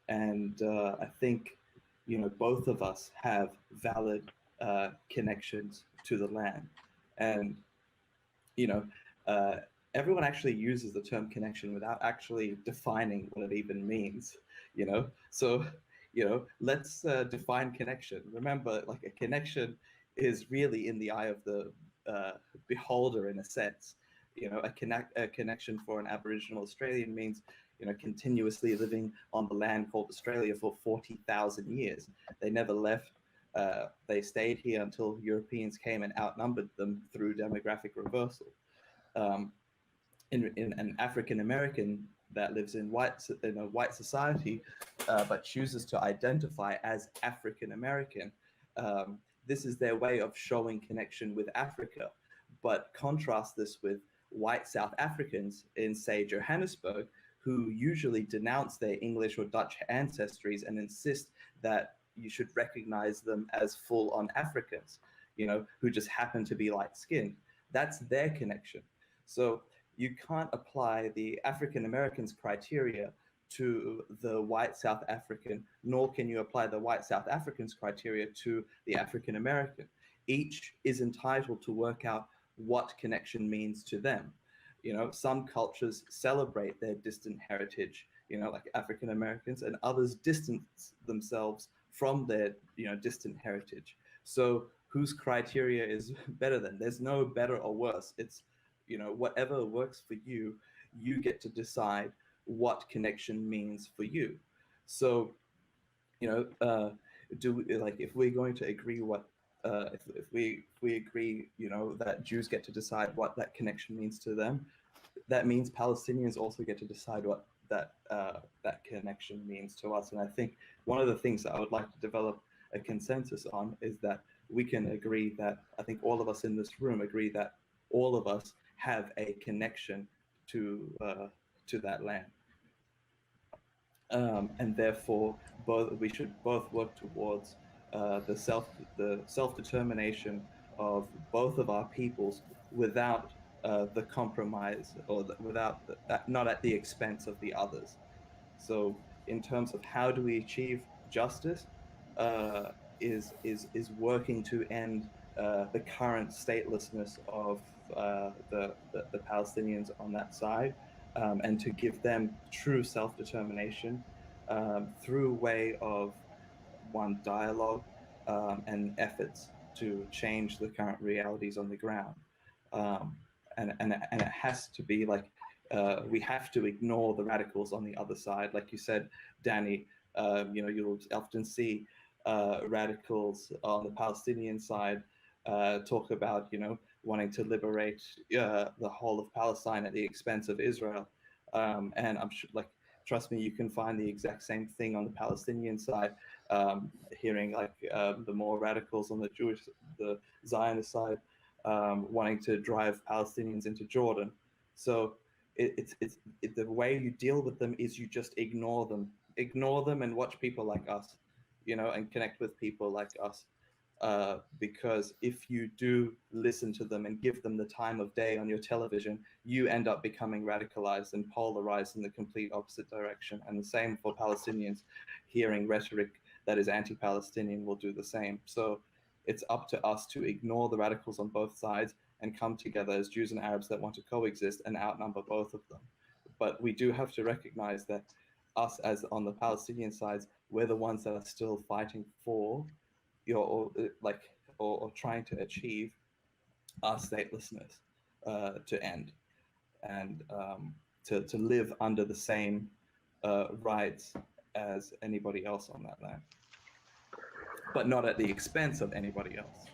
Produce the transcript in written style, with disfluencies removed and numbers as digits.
And I think, both of us have valid connections to the land. And, you know, uh, everyone actually uses the term connection without actually defining what it even means, So, let's define connection. Remember, like a connection is really in the eye of the beholder in a sense. A connection for an Aboriginal Australian means, continuously living on the land called Australia for 40,000 years. They never left. They stayed here until Europeans came and outnumbered them through demographic reversal. Um, in an African American that lives in a white society, but chooses to identify as African American, this is their way of showing connection with Africa. But contrast this with white South Africans in, say, Johannesburg, who usually denounce their English or Dutch ancestries and insist that you should recognize them as full-on Africans, who just happen to be light-skinned. That's their connection. So you can't apply the African Americans criteria to the white South African, nor can you apply the white South Africans criteria to the African American. Each is entitled to work out what connection means to them. Some cultures celebrate their distant heritage, like African Americans, and others distance themselves from their, distant heritage. So whose criteria is better than? There's no better or worse. It's, whatever works for you, you get to decide what connection means for you. So, if we're going to agree what, if we agree, that Jews get to decide what that connection means to them, that means Palestinians also get to decide what that connection means to us. And I think one of the things that I would like to develop a consensus on is that we can agree that, I think all of us in this room agree that all of us have a connection to that land. And therefore, we should both work towards the self-determination of both of our peoples without the compromise, or not at the expense of the others. So, in terms of how do we achieve justice, is working to end the current statelessness of the Palestinians on that side, and to give them true self-determination through a way of one dialogue and efforts to change the current realities on the ground. And it has to be like, we have to ignore the radicals on the other side. Like you said, Danny, you'll often see radicals on the Palestinian side talk about, wanting to liberate the whole of Palestine at the expense of Israel. And I'm sure, like, trust me, you can find the exact same thing on the Palestinian side, hearing like the more radicals on the Zionist side, wanting to drive Palestinians into Jordan. So the way you deal with them is you just ignore them and watch people like us, and connect with people like us. Because if you do listen to them and give them the time of day on your television, you end up becoming radicalized and polarized in the complete opposite direction. And the same for Palestinians. Hearing rhetoric that is anti-Palestinian will do the same. So it's up to us to ignore the radicals on both sides and come together as Jews and Arabs that want to coexist and outnumber both of them. But we do have to recognize that us, as on the Palestinian sides, we're the ones that are still fighting for, or trying to achieve our statelessness to end, and to live under the same rights as anybody else on that land, but not at the expense of anybody else.